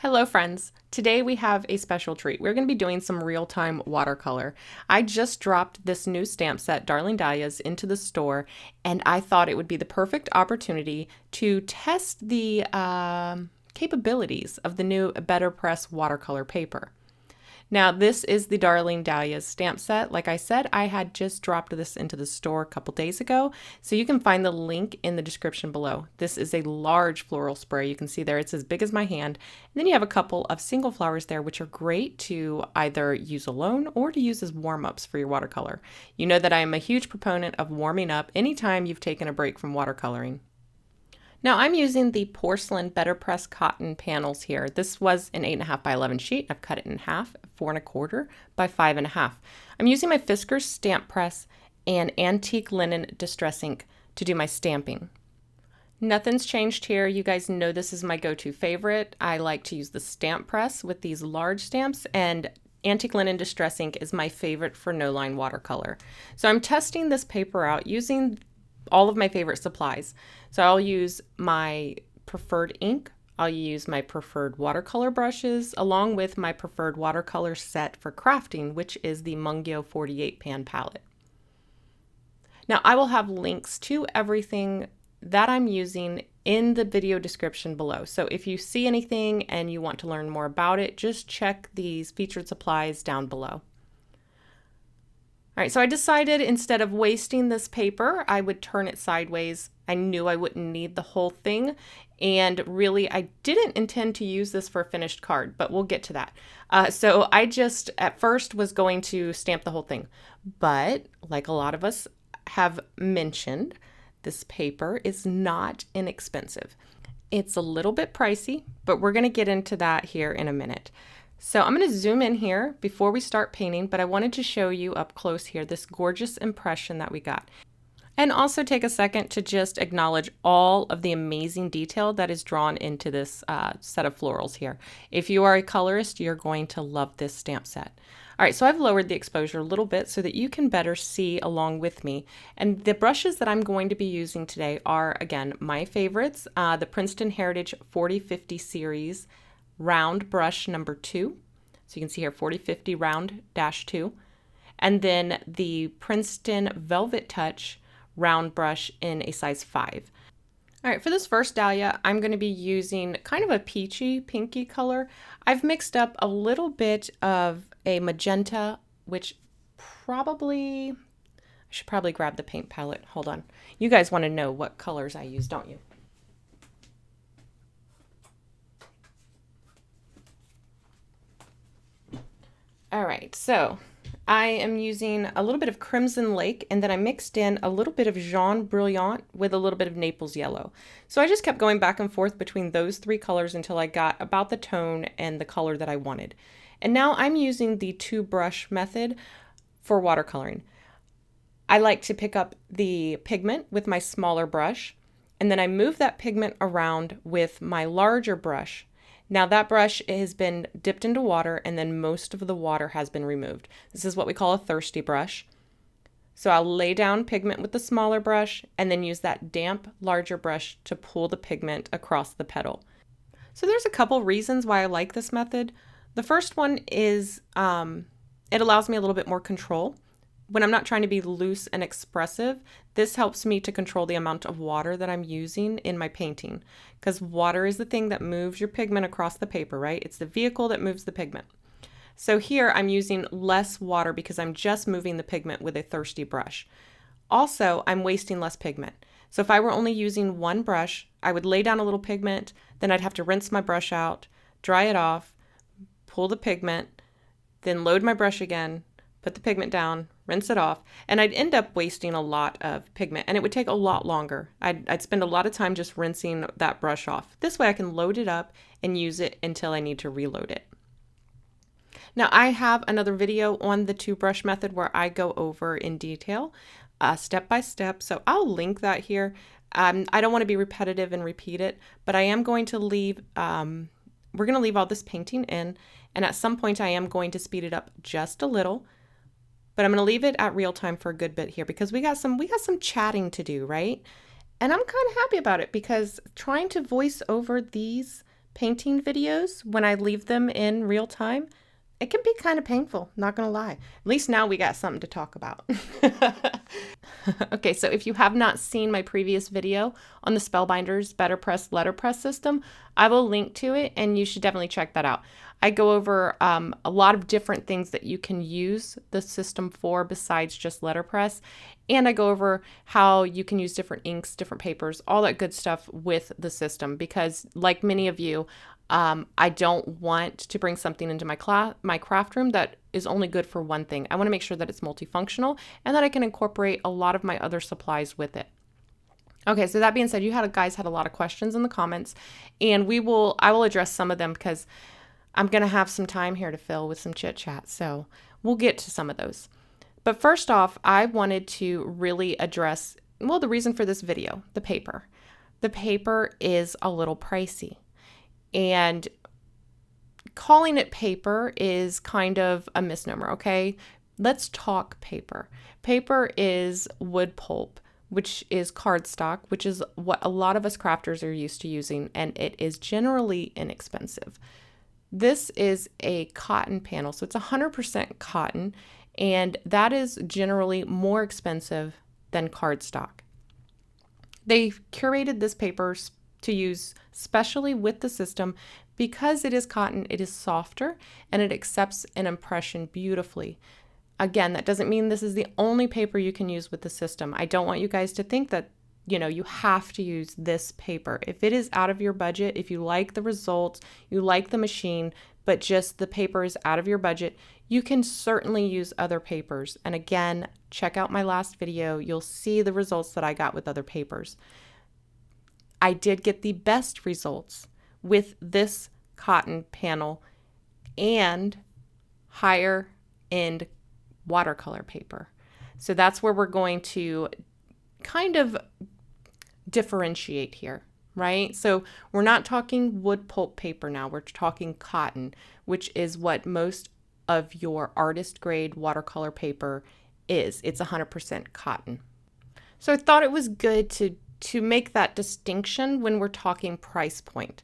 Hello friends! Today we have a special treat. We're going to be doing some real-time watercolor. I just dropped this new stamp set, Darling Dahlias, into the store, and I thought it would be the perfect opportunity to test the capabilities of the new BetterPress watercolor paper. Now, this is the Darling Dahlias stamp set. Like I said, I had just dropped this into the store a couple days ago, so you can find the link in the description below. This is a large floral spray. You can see there it's as big as my hand. And then you have a couple of single flowers there, which are great to either use alone or to use as warm-ups for your watercolor. You know that I am a huge proponent of warming up anytime you've taken a break from watercoloring. Now I'm using the porcelain BetterPress Cotton Panels here. This was an 8.5 by 11 sheet. I've cut it in half, 4.25 by 5.5. I'm using my Fiskars stamp press and antique linen distress ink to do my stamping. Nothing's changed here. You guys know this is my go-to favorite. I like to use the stamp press with these large stamps, and antique linen distress ink is my favorite for no-line watercolor. So I'm testing this paper out using all of my favorite supplies. So I'll use my preferred ink, I'll use my preferred watercolor brushes, along with my preferred watercolor set for crafting, which is the Mungyo 48 pan palette. Now I will have links to everything that I'm using in the video description below. So if you see anything and you want to learn more about it, just check these featured supplies down below. All right, so I decided instead of wasting this paper, I would turn it sideways. I knew I wouldn't need the whole thing, and really I didn't intend to use this for a finished card, but we'll get to that. So I just at first was going to stamp the whole thing, but like a lot of us have mentioned, this paper is not inexpensive. It's a little bit pricey, but we're going to get into that here in a minute. So I'm going to zoom in here before we start painting, but I wanted to show you up close here this gorgeous impression that we got. And also take a second to just acknowledge all of the amazing detail that is drawn into this set of florals here. If you are a colorist, you're going to love this stamp set. All right, so I've lowered the exposure a little bit so that you can better see along with me. And the brushes that I'm going to be using today are, again, my favorites, the Princeton Heritage 4050 series round brush number 2. So you can see here 4050 round -2. And then the Princeton Velvet Touch round brush in a size 5. All right, for this first dahlia, I'm going to be using kind of a peachy, pinky color. I've mixed up a little bit of a magenta, which I should probably grab the paint palette. Hold on. You guys want to know what colors I use, don't you? All right, so I am using a little bit of Crimson Lake, and then I mixed in a little bit of Jaune Brilliant with a little bit of Naples Yellow. So I just kept going back and forth between those three colors until I got about the tone and the color that I wanted. And now I'm using the 2-brush method for watercoloring. I like to pick up the pigment with my smaller brush, and then I move that pigment around with my larger brush. Now that brush has been dipped into water, and then most of the water has been removed. This is what we call a thirsty brush. So I'll lay down pigment with the smaller brush and then use that damp, larger brush to pull the pigment across the petal. So there's a couple reasons why I like this method. The first one is it allows me a little bit more control. When I'm not trying to be loose and expressive, this helps me to control the amount of water that I'm using in my painting, because water is the thing that moves your pigment across the paper, right? It's the vehicle that moves the pigment. So here I'm using less water because I'm just moving the pigment with a thirsty brush. Also, I'm wasting less pigment. So if I were only using one brush, I would lay down a little pigment, then I'd have to rinse my brush out, dry it off, pull the pigment, then load my brush again, put the pigment down, rinse it off, and I'd end up wasting a lot of pigment, and it would take a lot longer. I'd spend a lot of time just rinsing that brush off. This way I can load it up and use it until I need to reload it. Now I have another video on the 2-brush method where I go over in detail, step by step, so I'll link that here. I don't want to be repetitive and repeat it, but I am going to leave, we're going to leave all this painting in, and at some point I am going to speed it up just a little. But I'm going to leave it at real time for a good bit here because we got some chatting to do, right? And I'm kind of happy about it because trying to voice over these painting videos, when I leave them in real time, it can be kind of painful, not gonna lie. At least now we got something to talk about. Okay, so if you have not seen my previous video on the Spellbinders BetterPress letterpress system, I will link to it and you should definitely check that out. I go over a lot of different things that you can use the system for besides just letterpress. And I go over how you can use different inks, different papers, all that good stuff with the system because like many of you, I don't want to bring something into my craft room that is only good for one thing. I want to make sure that it's multifunctional and that I can incorporate a lot of my other supplies with it. Okay, so that being said, guys had a lot of questions in the comments, and I will address some of them because I'm going to have some time here to fill with some chit chat. So we'll get to some of those. But first off, I wanted to really address, the reason for this video, the paper. The paper is a little pricey. And calling it paper is kind of a misnomer, okay? Let's talk paper. Paper is wood pulp, which is cardstock, which is what a lot of us crafters are used to using, and it is generally inexpensive. This is a cotton panel, so it's 100% cotton, and that is generally more expensive than cardstock. They curated this paper to use specially with the system because it is cotton, it is softer, and it accepts an impression beautifully. Again, that doesn't mean this is the only paper you can use with the system. I don't want you guys to think that, you have to use this paper. If it is out of your budget, if you like the results, you like the machine, but just the paper is out of your budget, you can certainly use other papers. And again, check out my last video. You'll see the results that I got with other papers. I did get the best results with this cotton panel and higher end watercolor paper. So that's where we're going to kind of differentiate here, right? So we're not talking wood pulp paper now, we're talking cotton, which is what most of your artist grade watercolor paper is. It's 100% cotton. So I thought it was good to make that distinction when we're talking price point.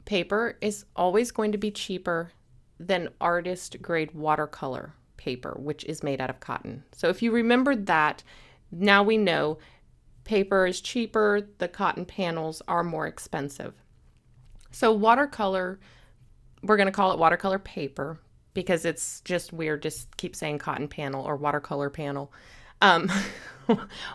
Paper is always going to be cheaper than artist grade watercolor paper, which is made out of cotton. So if you remembered that, now we know paper is cheaper, the cotton panels are more expensive. So watercolor, we're going to call it watercolor paper because it's just weird to keep saying cotton panel or watercolor panel.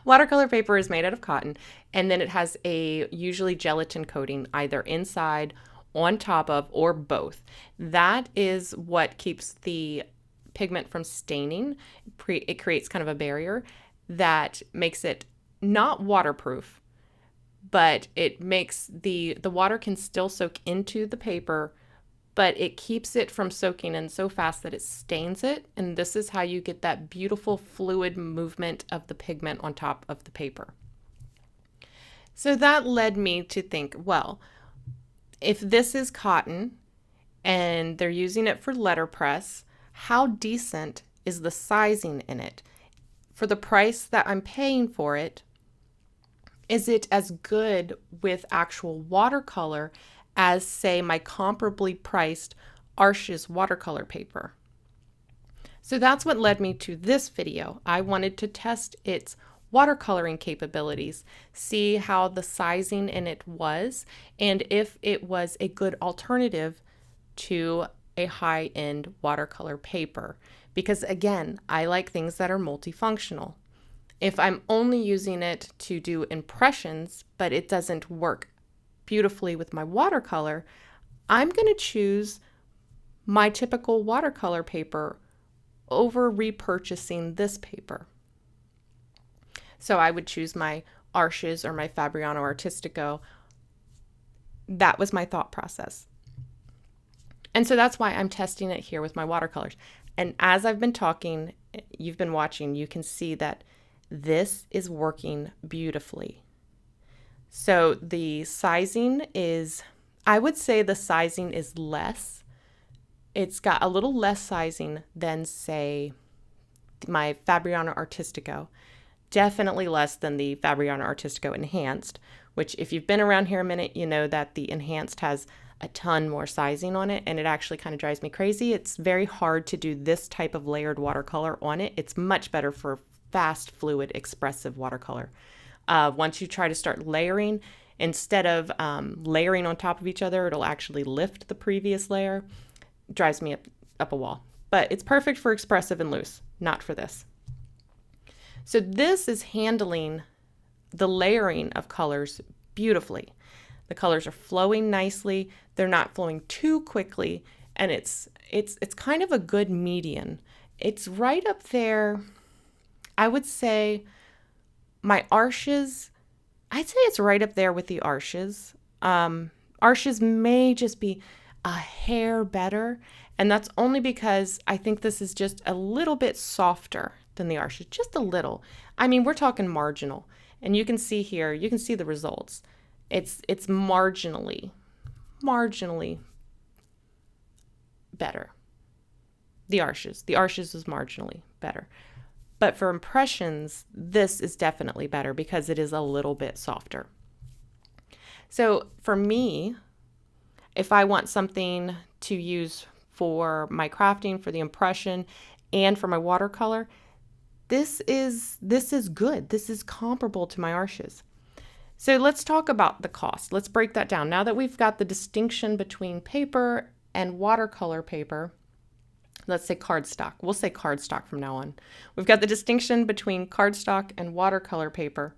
Watercolor paper is made out of cotton, and then it has a usually gelatin coating either inside, on top of, or both. That is what keeps the pigment from staining. It creates kind of a barrier that makes it not waterproof, but it makes the water can still soak into the paper, but it keeps it from soaking in so fast that it stains it. And this is how you get that beautiful fluid movement of the pigment on top of the paper. So that led me to think, well, if this is cotton and they're using it for letterpress, how decent is the sizing in it? For the price that I'm paying for it, is it as good with actual watercolor as, say, my comparably priced Arches watercolor paper? So that's what led me to this video. I wanted to test its watercoloring capabilities, see how the sizing in it was, and if it was a good alternative to a high-end watercolor paper. Because again, I like things that are multifunctional. If I'm only using it to do impressions, but it doesn't work beautifully with my watercolor, I'm going to choose my typical watercolor paper over repurchasing this paper. So I would choose my Arches or my Fabriano Artistico. That was my thought process. And so that's why I'm testing it here with my watercolors. And as I've been talking, you've been watching, you can see that this is working beautifully. So the sizing is, I would say the sizing is less. It's got a little less sizing than, say, my Fabriano Artistico. Definitely less than the Fabriano Artistico Enhanced, which if you've been around here a minute, you know that the enhanced has a ton more sizing on it, and it actually kind of drives me crazy. It's very hard to do this type of layered watercolor on it. It's much better for fast, fluid, expressive watercolor. Once you try to start layering, instead of layering on top of each other, it'll actually lift the previous layer. It drives me up a wall. But it's perfect for expressive and loose, not for this. So this is handling the layering of colors beautifully. The colors are flowing nicely. They're not flowing too quickly, and it's kind of a good median. It's right up there. I would say my arches, I'd say it's right up there with the arches. Arches may just be a hair better, and that's only because I think this is just a little bit softer than the arches, just a little. I mean, we're talking marginal, and you can see here, you can see the results. It's marginally better. The arches is marginally better. But for impressions, this is definitely better because it is a little bit softer. So for me, if I want something to use for my crafting, for the impression, and for my watercolor, this is good. This is comparable to my arches. So let's talk about the cost. Let's break that down. Now that we've got the distinction between paper and watercolor paper, let's say cardstock. We'll say cardstock from now on. We've got the distinction between cardstock and watercolor paper,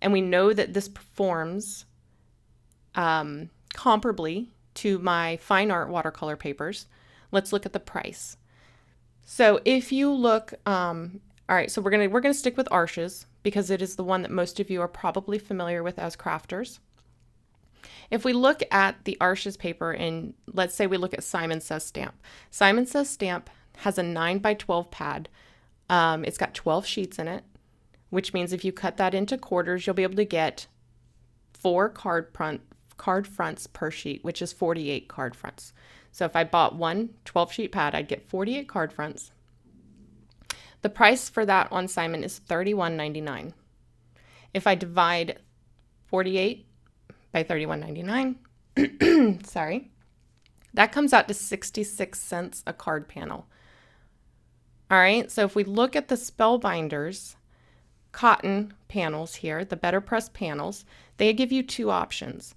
and we know that this performs comparably to my fine art watercolor papers. Let's look at the price. So if you look, all right, so we're gonna stick with arches because it is the one that most of you are probably familiar with as crafters. If we look at the arches paper, and let's say we look at Simon Says Stamp. Simon Says Stamp has a 9x12 pad. It's got 12 sheets in it, which means if you cut that into quarters, you'll be able to get 4 card fronts per sheet, which is 48 card fronts. So if I bought one 12-sheet pad, I'd get 48 card fronts. The price for that on Simon is $31.99. If I divide 48 by $31.99, sorry, that comes out to 66 cents a card panel. All right, so if we look at the Spellbinders cotton panels here, the BetterPress panels, they give you 2 options.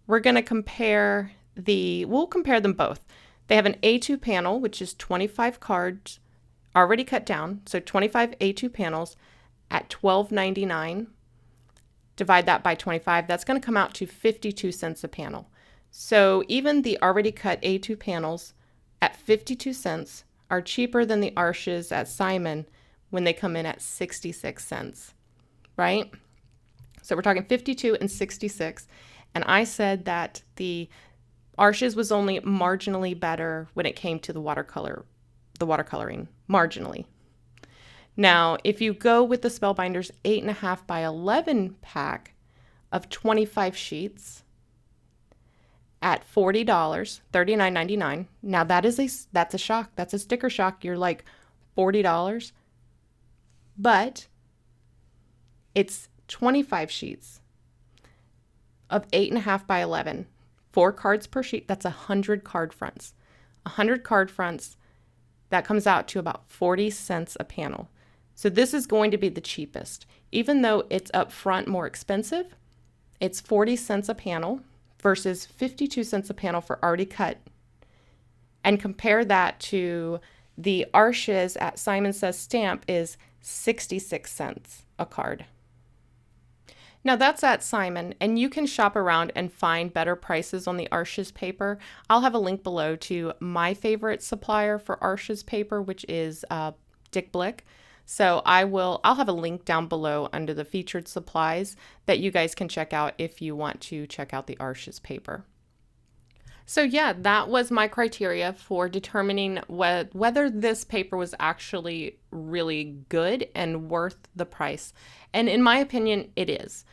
We'll compare them both. They have an A2 panel, which is 25 cards already cut down, so 25 A2 panels at $12.99. Divide that by 25, that's going to come out to 52 cents a panel. So even the already cut A2 panels at 52 cents are cheaper than the arches at Simon when they come in at 66 cents, right? So we're talking 52 and 66, and I said that the arches was only marginally better when it came to the watercoloring, marginally. Now, if you go with the Spellbinders 8.5 by 11 pack of 25 sheets at $40, $39.99. Now that's a shock. That's a sticker shock. You're like, $40, but it's 25 sheets of 8.5 by 11, 4 cards per sheet. That's 100 card fronts. 100 card fronts. That comes out to about 40 cents a panel. So this is going to be the cheapest. Even though it's up front more expensive, it's 40 cents a panel versus 52 cents a panel for already cut. And compare that to the arches at Simon Says Stamp is 66 cents a card. Now that's at Simon, and you can shop around and find better prices on the arches paper. I'll have a link below to my favorite supplier for arches paper, which is Dick Blick. So I'll have a link down below under the featured supplies that you guys can check out if you want to check out the arches paper. So yeah, that was my criteria for determining whether this paper was actually really good and worth the price. And in my opinion, it is.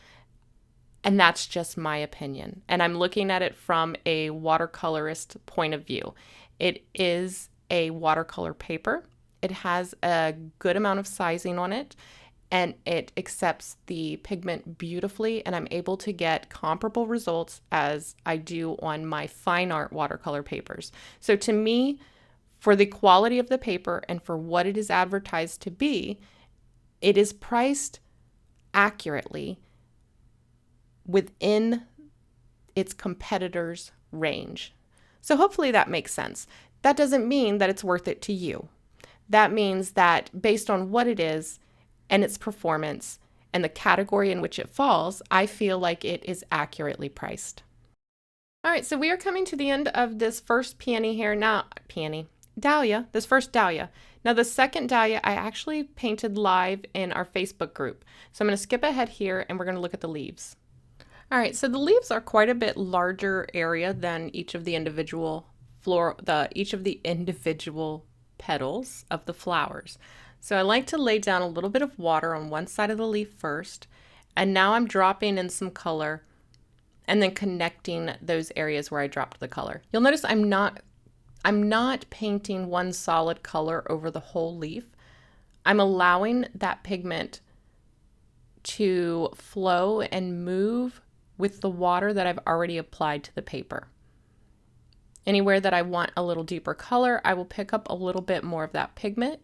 And that's just my opinion. And I'm looking at it from a watercolorist point of view. It is a watercolor paper. It has a good amount of sizing on it. and it accepts the pigment beautifully, and I'm able to get comparable results as I do on my fine art watercolor papers. So to me, for the quality of the paper and for what it is advertised to be, it is priced accurately within its competitors' range. So hopefully that makes sense. That doesn't mean that it's worth it to you. That means that based on what it is and its performance and the category in which it falls, I feel like it is accurately priced. All right, so we are coming to the end of this first peony here. Now, dahlia, this first dahlia. Now the second dahlia I actually painted live in our Facebook group. So I'm going to skip ahead here and we're going to look at the leaves. All right, so the leaves are quite a bit larger area than each of the individual petals of the flowers. So I like to lay down a little bit of water on one side of the leaf first, and now I'm dropping in some color and then connecting those areas where I dropped the color. You'll notice I'm not painting one solid color over the whole leaf. I'm allowing that pigment to flow and move with the water that I've already applied to the paper. Anywhere that I want a little deeper color, I will pick up a little bit more of that pigment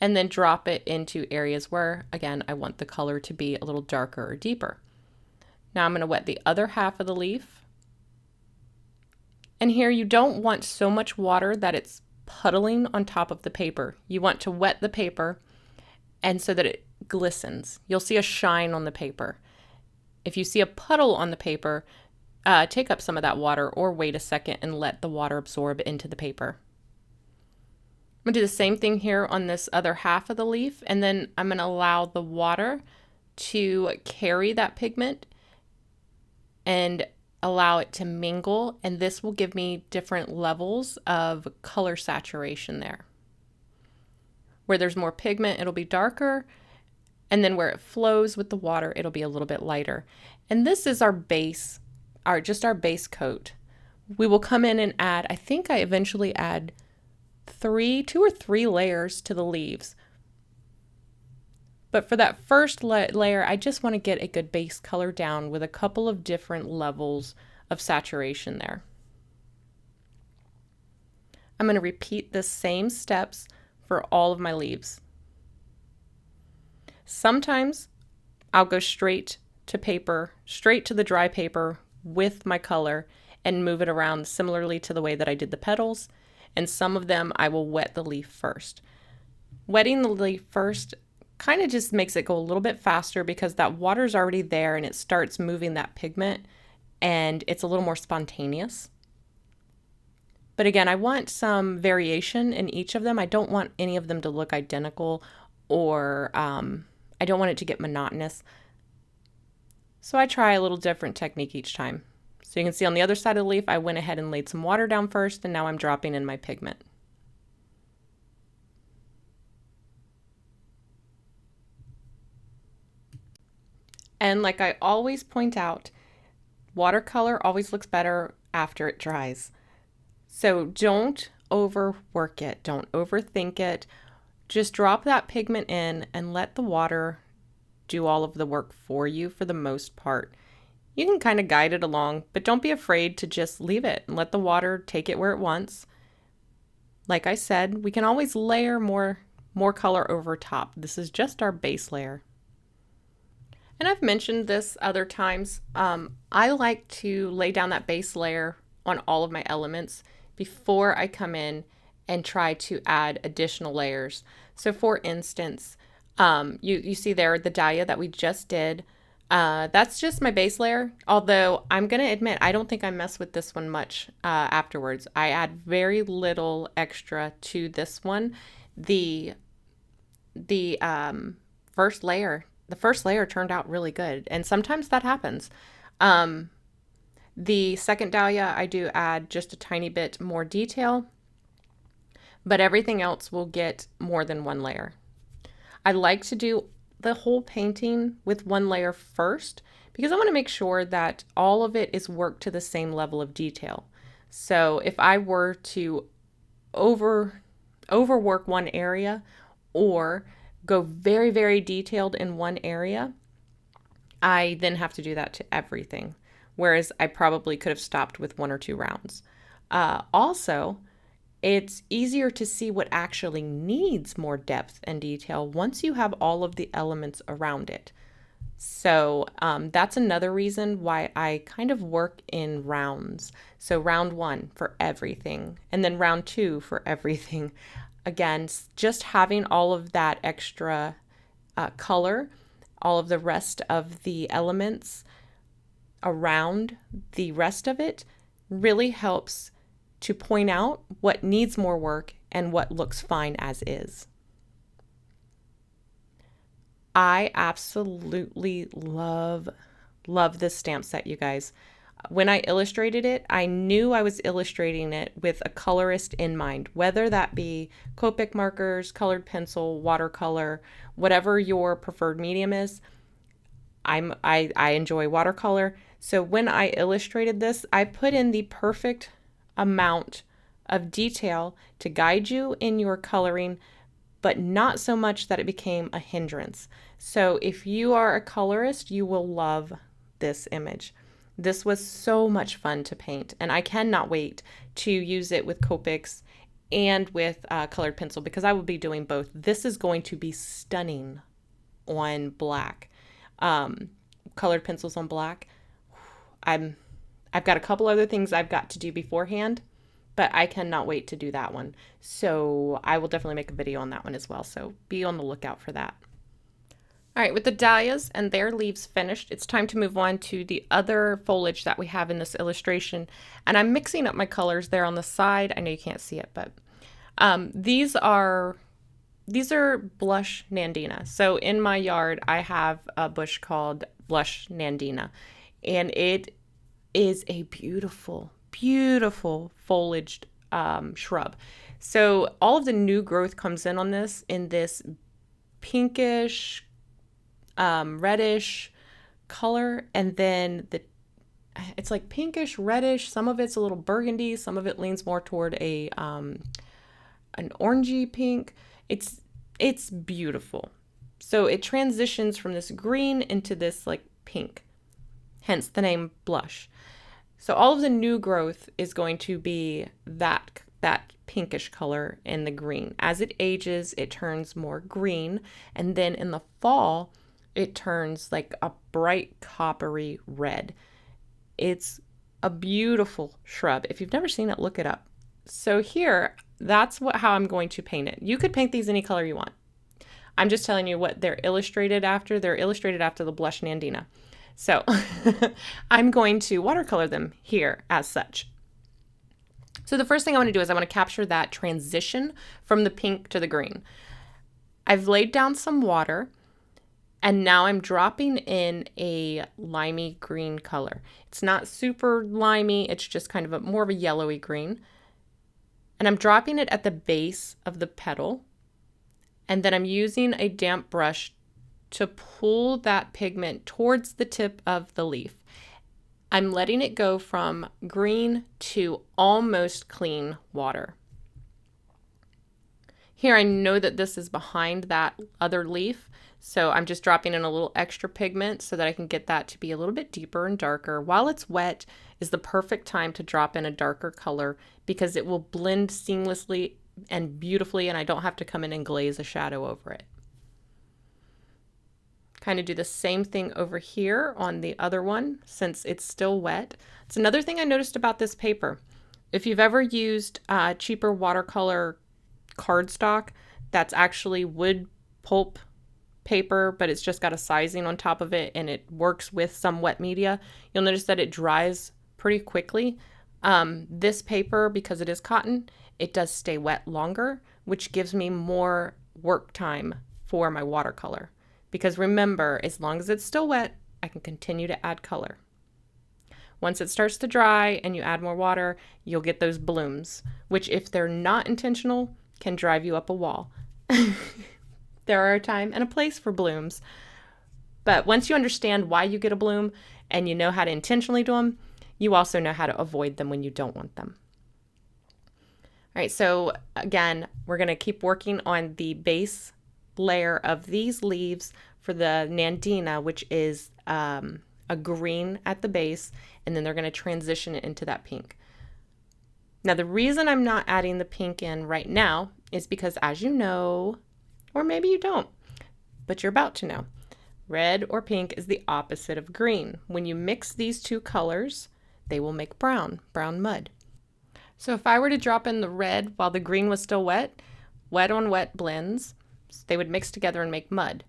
and then drop it into areas where, again, I want the color to be a little darker or deeper. Now I'm going to wet the other half of the leaf. And here you don't want so much water that it's puddling on top of the paper. You want to wet the paper and so that it glistens. You'll see a shine on the paper. If you see a puddle on the paper, take up some of that water or wait a second and let the water absorb into the paper. I'm going to do the same thing here on this other half of the leaf, and then I'm going to allow the water to carry that pigment and allow it to mingle, and this will give me different levels of color saturation there. Where there's more pigment, it'll be darker, and then where it flows with the water, it'll be a little bit lighter. And this is our base, just our base coat. We will come in and add, I think I eventually add 2 or 3 layers to the leaves. But for that first layer, I just want to get a good base color down with a couple of different levels of saturation there. I'm going to repeat the same steps for all of my leaves. Sometimes I'll go straight to the dry paper with my color and move it around similarly to the way that I did the petals. And some of them I will wet the leaf first. Wetting the leaf first kind of just makes it go a little bit faster because that water's already there and it starts moving that pigment and it's a little more spontaneous. But again, I want some variation in each of them. I don't want any of them to look identical, or I don't want it to get monotonous. So I try a little different technique each time. So you can see on the other side of the leaf, I went ahead and laid some water down first, and now I'm dropping in my pigment. And like I always point out, watercolor always looks better after it dries. So don't overwork it. Don't overthink it. Just drop that pigment in and let the water do all of the work for you for the most part. You can kind of guide it along, but don't be afraid to just leave it and let the water take it where it wants. Like I said, we can always layer more color over top. This is just our base layer. And I've mentioned this other times. I like to lay down that base layer on all of my elements before I come in and try to add additional layers. So for instance, you see there the dahlia that we just did. That's just my base layer, although I'm going to admit I don't think I mess with this one much afterwards. I add very little extra to this one. The first layer turned out really good, and sometimes that happens. The second dahlia, I do add just a tiny bit more detail, but everything else will get more than one layer. I like to do the whole painting with one layer first because I want to make sure that all of it is worked to the same level of detail. So if I were to overwork one area or go very, very detailed in one area, I then have to do that to everything. Whereas I probably could have stopped with 1 or 2 rounds. Also, it's easier to see what actually needs more depth and detail once you have all of the elements around it. So that's another reason why I kind of work in rounds. So round 1 for everything, and then round 2 for everything. Again, just having all of that extra color, all of the rest of the elements around the rest of it really helps to point out what needs more work and what looks fine as is. I absolutely love this stamp set, you guys. When I illustrated it, I knew I was illustrating it with a colorist in mind, whether that be Copic markers, colored pencil, watercolor, whatever your preferred medium is. I enjoy watercolor. So when I illustrated this, I put in the perfect amount of detail to guide you in your coloring, but not so much that it became a hindrance. So if you are a colorist, you will love this image. This was so much fun to paint, and I cannot wait to use it with Copics and with colored pencil, because I will be doing both. This is going to be stunning on black. Colored pencils on black. I've got a couple other things I've got to do beforehand, but I cannot wait to do that one. So I will definitely make a video on that one as well. So be on the lookout for that. All right, with the dahlias and their leaves finished, it's time to move on to the other foliage that we have in this illustration. And I'm mixing up my colors there on the side. I know you can't see it, but these are blush Nandina. So in my yard, I have a bush called blush Nandina, and it is a beautiful, beautiful foliaged shrub. So all of the new growth comes in on this in this pinkish, reddish color, and then it's like pinkish, reddish. Some of it's a little burgundy. Some of it leans more toward an orangey pink. It's beautiful. So it transitions from this green into this like pink, hence the name blush. So all of the new growth is going to be that pinkish color in the green. As it ages, it turns more green, and then in the fall, it turns like a bright coppery red. It's a beautiful shrub. If you've never seen it, look it up. So here, that's how I'm going to paint it. You could paint these any color you want. I'm just telling you what they're illustrated after. They're illustrated after the blush Nandina. So I'm going to watercolor them here as such. So the first thing I want to do is I want to capture that transition from the pink to the green. I've laid down some water, and now I'm dropping in a limey green color. It's not super limey, it's just kind of more of a yellowy green. And I'm dropping it at the base of the petal, and then I'm using a damp brush to pull that pigment towards the tip of the leaf. I'm letting it go from green to almost clean water. Here I know that this is behind that other leaf, so I'm just dropping in a little extra pigment so that I can get that to be a little bit deeper and darker. While it's wet is the perfect time to drop in a darker color because it will blend seamlessly and beautifully, and I don't have to come in and glaze a shadow over it. Kind of do the same thing over here on the other one since it's still wet. It's another thing I noticed about this paper. If you've ever used cheaper watercolor cardstock that's actually wood pulp paper, but it's just got a sizing on top of it and it works with some wet media, you'll notice that it dries pretty quickly. This paper, because it is cotton, it does stay wet longer, which gives me more work time for my watercolor. Because remember, as long as it's still wet, I can continue to add color. Once it starts to dry and you add more water, you'll get those blooms, which if they're not intentional, can drive you up a wall. There are a time and a place for blooms. But once you understand why you get a bloom and you know how to intentionally do them, you also know how to avoid them when you don't want them. All right, so again, we're going to keep working on the base layer of these leaves for the Nandina, which is a green at the base, and then they're going to transition it into that pink. Now, the reason I'm not adding the pink in right now is because, as you know, or maybe you don't, but you're about to know, red or pink is the opposite of green. When you mix these two colors, they will make brown mud. So if I were to drop in the red while the green was still wet, wet on wet blends, they would mix together and make mud.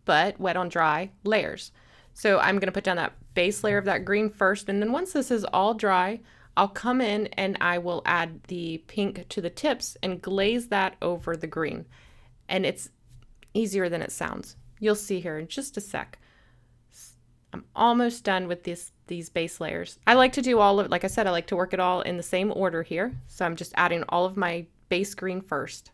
But wet on dry, layers. So I'm going to put down that base layer of that green first, and then once this is all dry, I'll come in and I will add the pink to the tips and glaze that over the green. And it's easier than it sounds. You'll see here in just a sec. I'm almost done with these base layers. I like to do all of, like I said, I like to work it all in the same order here. So I'm just adding all of my base green first.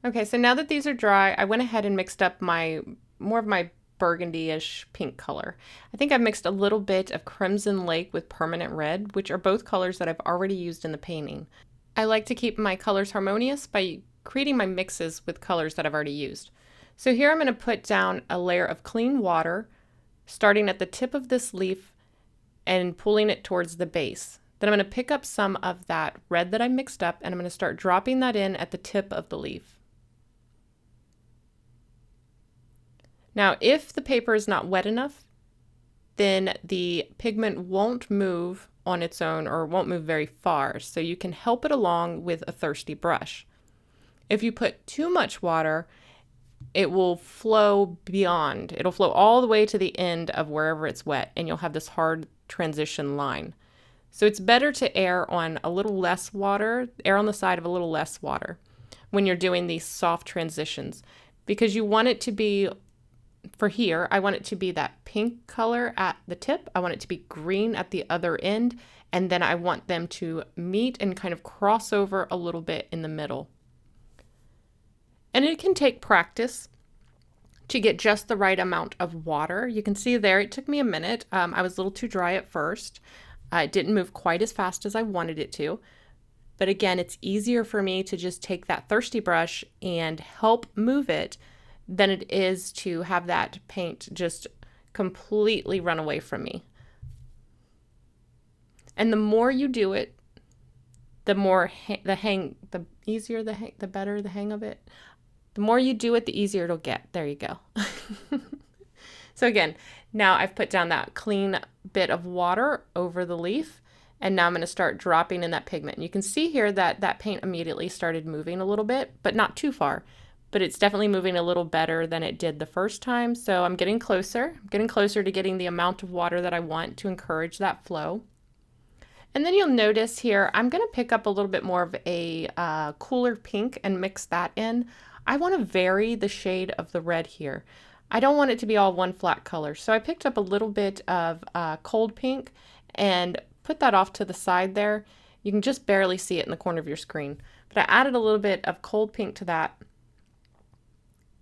Okay, so now that these are dry, I went ahead and mixed up more of my burgundy-ish pink color. I think I've mixed a little bit of Crimson Lake with Permanent Red, which are both colors that I've already used in the painting. I like to keep my colors harmonious by creating my mixes with colors that I've already used. So here I'm going to put down a layer of clean water, starting at the tip of this leaf and pulling it towards the base. Then I'm going to pick up some of that red that I mixed up, and I'm going to start dropping that in at the tip of the leaf. Now, if the paper is not wet enough, then the pigment won't move on its own or won't move very far, so you can help it along with a thirsty brush. If you put too much water, it will flow beyond. It'll flow all the way to the end of wherever it's wet, and you'll have this hard transition line. So it's better to err on a little less water, err on the side of a little less water when you're doing these soft transitions, because you want it to be, for here, I want it to be that pink color at the tip. I want it to be green at the other end, and then I want them to meet and kind of cross over a little bit in the middle. And it can take practice to get just the right amount of water. You can see there, it took me a minute. I was a little too dry at first. It didn't move quite as fast as I wanted it to. But again, it's easier for me to just take that thirsty brush and help move it than it is to have that paint just completely run away from me. And the more you do it, the more the easier the better the hang of it. The more you do it, the easier it'll get. There you go. So again, now I've put down that clean bit of water over the leaf, and now I'm going to start dropping in that pigment. And you can see here that that paint immediately started moving a little bit, but not too far. But it's definitely moving a little better than it did the first time. So I'm getting closer. I'm getting closer to getting the amount of water that I want to encourage that flow. And then you'll notice here, I'm going to pick up a little bit more of a cooler pink and mix that in. I want to vary the shade of the red here. I don't want it to be all one flat color. So I picked up a little bit of cold pink and put that off to the side there. You can just barely see it in the corner of your screen. But I added a little bit of cold pink to that.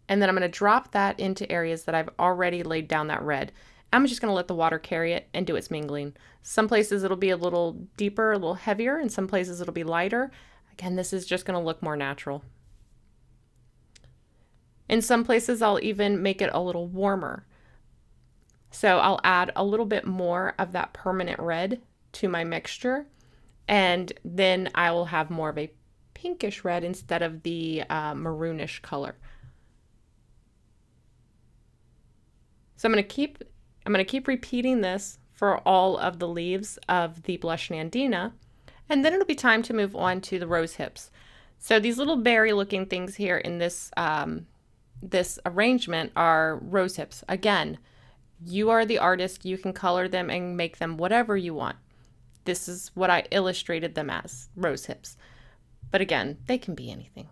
And then I'm going to drop that into areas that I've already laid down that red. I'm just going to let the water carry it and do its mingling. Some places it'll be a little deeper, a little heavier, and some places it'll be lighter. Again, this is just going to look more natural. In some places, I'll even make it a little warmer. So I'll add a little bit more of that permanent red to my mixture, and then I will have more of a pinkish red instead of the maroonish color. So I'm going to keep repeating this for all of the leaves of the blush Nandina, and then it'll be time to move on to the rose hips. So these little berry looking things here in this this arrangement are rose hips. Again, you are the artist. You can color them and make them whatever you want. This is what I illustrated them as, rose hips. But again, they can be anything.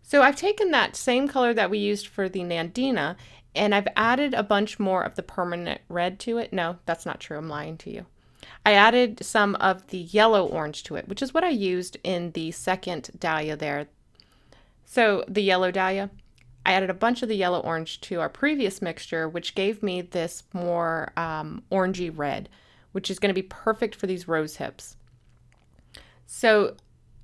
So I've taken that same color that we used for the Nandina, and I've added a bunch more of the permanent red to it. No, that's not true. I'm lying to you. I added some of the yellow orange to it, which is what I used in the second dahlia there. So the yellow dahlia, I added a bunch of the yellow orange to our previous mixture, which gave me this more orangey red, which is going to be perfect for these rose hips. So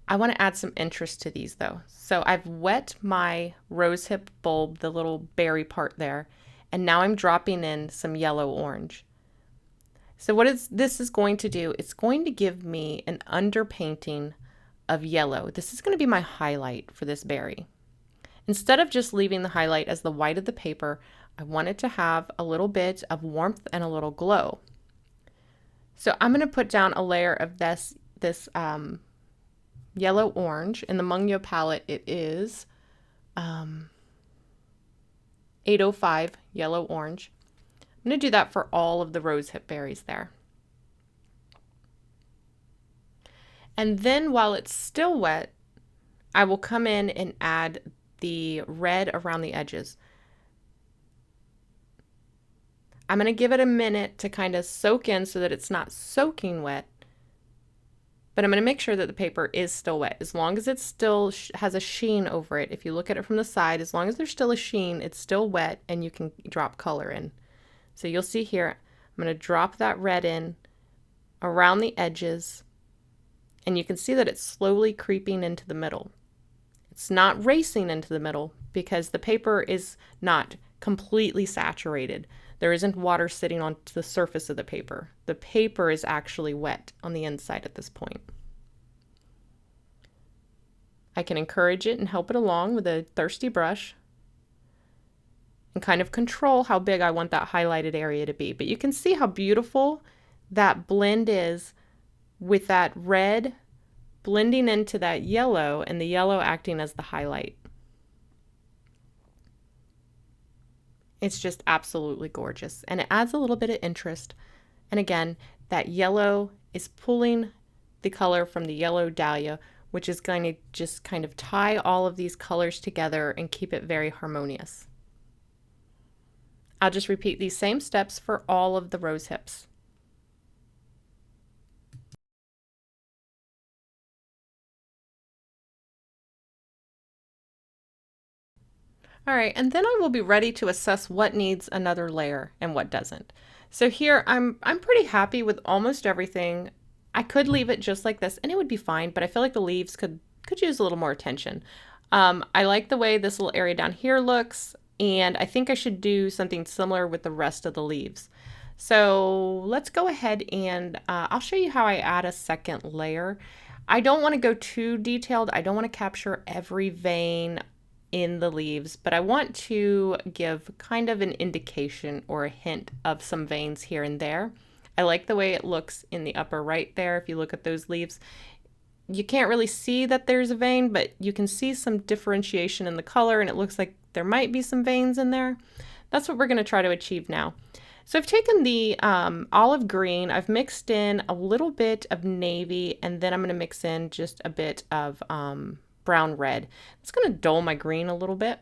I want to add some interest to these though. So So I've wet my rosehip bulb, the little berry part there, and now I'm dropping in some yellow orange. So this is going to do, it's going to give me an underpainting of yellow. This is going to be my highlight for this berry. Instead of just leaving the highlight as the white of the paper, I want it to have a little bit of warmth and a little glow. So I'm going to put down a layer of this yellow orange. In the Mungyo palette, it is 805 yellow orange. I'm going to do that for all of the rosehip berries there. And then while it's still wet, I will come in and add the red around the edges. I'm going to give it a minute to kind of soak in so that it's not soaking wet, but I'm going to make sure that the paper is still wet. As long as it still has a sheen over it, if you look at it from the side, as long as there's still a sheen, it's still wet and you can drop color in. So you'll see here, I'm going to drop that red in around the edges, and you can see that it's slowly creeping into the middle. It's not racing into the middle because the paper is not completely saturated. There isn't water sitting on the surface of the paper. The paper is actually wet on the inside at this point. I can encourage it and help it along with a thirsty brush and kind of control how big I want that highlighted area to be. But you can see how beautiful that blend is with that red blending into that yellow and the yellow acting as the highlight. It's just absolutely gorgeous, and it adds a little bit of interest. And again, that yellow is pulling the color from the yellow dahlia, which is going to just kind of tie all of these colors together and keep it very harmonious. I'll just repeat these same steps for all of the rose hips. All right, and then I will be ready to assess what needs another layer and what doesn't. So here I'm pretty happy with almost everything. I could leave it just like this and it would be fine, but I feel like the leaves could use a little more attention. I like the way this little area down here looks, and I think I should do something similar with the rest of the leaves. So let's go ahead and I'll show you how I add a second layer. I don't want to go too detailed. I don't want to capture every vein in the leaves, but I want to give kind of an indication or a hint of some veins here and there. I like the way it looks in the upper right there. If you look at those leaves, you can't really see that there's a vein, but you can see some differentiation in the color, and it looks like there might be some veins in there. That's what we're going to try to achieve now. So I've taken the olive green, I've mixed in a little bit of navy, and then I'm going to mix in just a bit of brown red. It's going to dull my green a little bit.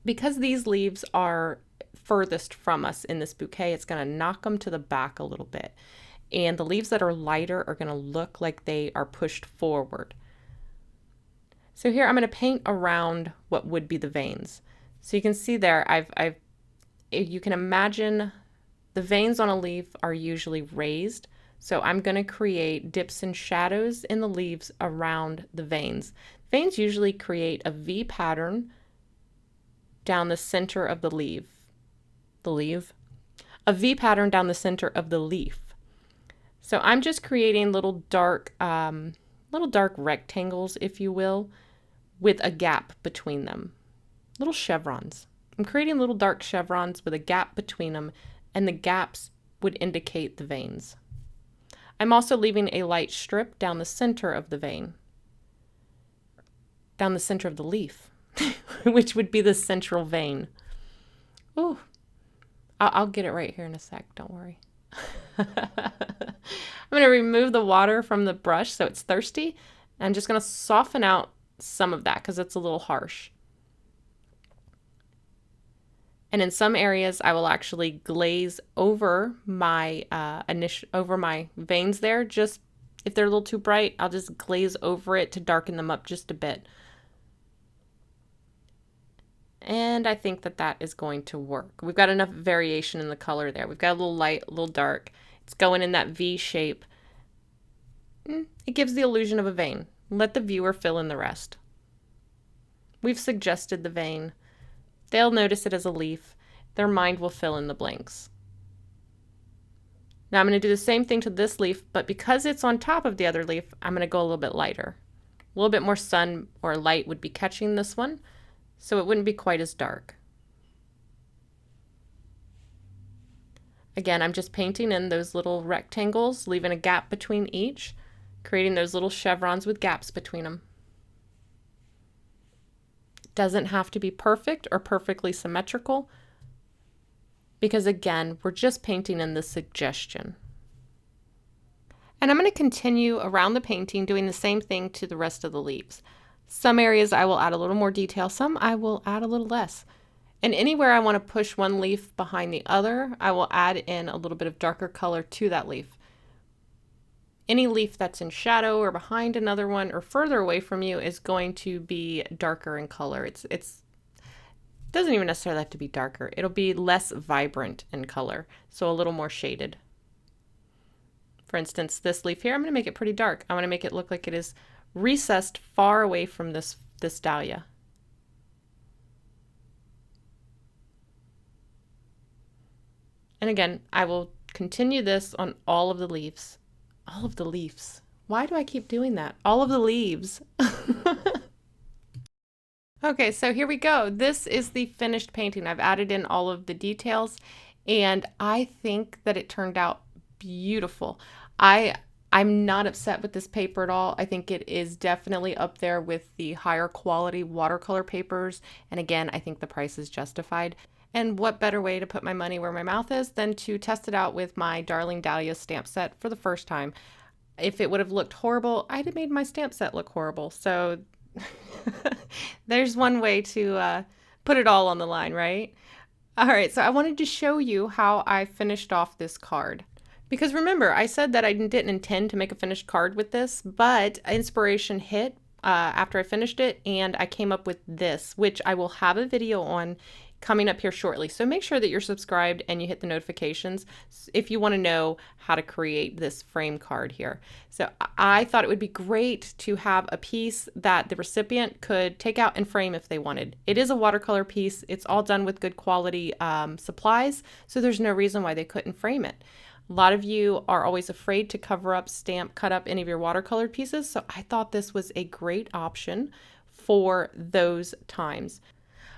Because these leaves are furthest from us in this bouquet, it's going to knock them to the back a little bit. And the leaves that are lighter are going to look like they are pushed forward. So here I'm going to paint around what would be the veins. So you can see there, you can imagine the veins on a leaf are usually raised. So I'm going to create dips and shadows in the leaves around the veins. Veins usually create a V pattern down the center of the leaf. A V pattern down the center of the leaf. So I'm just creating little dark rectangles, if you will, with a gap between them. Little chevrons. I'm creating little dark chevrons with a gap between them, and the gaps would indicate the veins. I'm also leaving a light strip down the center of the vein, down the center of the leaf, which would be the central vein. Ooh, I'll get it right here in a sec, don't worry. I'm going to remove the water from the brush so it's thirsty. And I'm just going to soften out some of that because it's a little harsh. And in some areas, I will actually glaze over my veins there. Just if they're a little too bright, I'll just glaze over it to darken them up just a bit. And I think that is going to work. We've got enough variation in the color there. We've got a little light, a little dark. It's going in that V shape. It gives the illusion of a vein. Let the viewer fill in the rest. We've suggested the vein. They'll notice it as a leaf. Their mind will fill in the blanks. Now I'm going to do the same thing to this leaf, but because it's on top of the other leaf, I'm going to go a little bit lighter. A little bit more sun or light would be catching this one, so it wouldn't be quite as dark. Again, I'm just painting in those little rectangles, leaving a gap between each, creating those little chevrons with gaps between them. Doesn't have to be perfect or perfectly symmetrical, because again, we're just painting in the suggestion. And I'm going to continue around the painting doing the same thing to the rest of the leaves. Some areas I will add a little more detail, some I will add a little less. And anywhere I want to push one leaf behind the other, I will add in a little bit of darker color to that leaf. Any leaf that's in shadow or behind another one or further away from you is going to be darker in color. It doesn't even necessarily have to be darker. It'll be less vibrant in color, so a little more shaded. For instance, this leaf here, I'm going to make it pretty dark. I want to make it look like it is recessed far away from this dahlia. And again, I will continue this on all of the leaves. All of the leaves. Why do I keep doing that? All of the leaves. Okay, so here we go. This is the finished painting. I've added in all of the details, and I think that it turned out beautiful. I'm not upset with this paper at all. I think it is definitely up there with the higher quality watercolor papers. And again, I think the price is justified. And what better way to put my money where my mouth is than to test it out with my Darling Dahlias stamp set for the first time. If it would have looked horrible, I'd have made my stamp set look horrible. So there's one way to put it all on the line, right? All right, so I wanted to show you how I finished off this card. Because remember, I said that I didn't intend to make a finished card with this, but inspiration hit after I finished it, and I came up with this, which I will have a video on coming up here shortly. So make sure that you're subscribed and you hit the notifications if you want to know how to create this frame card here. So I thought it would be great to have a piece that the recipient could take out and frame if they wanted. It is a watercolor piece. It's all done with good quality supplies, so there's no reason why they couldn't frame it. A lot of you are always afraid to cover up, stamp, cut up any of your watercolored pieces, so I thought this was a great option for those times.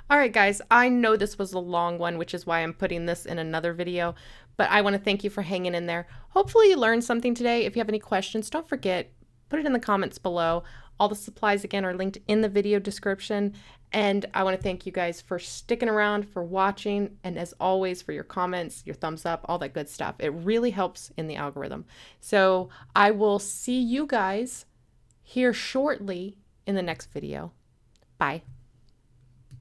All right, guys, I know this was a long one, which is why I'm putting this in another video, but I want to thank you for hanging in there. Hopefully you learned something today. If you have any questions, don't forget, put it in the comments below. All the supplies, again, are linked in the video description. And I want to thank you guys for sticking around, for watching, and as always, for your comments, your thumbs up, all that good stuff. It really helps in the algorithm. So I will see you guys here shortly in the next video. Bye.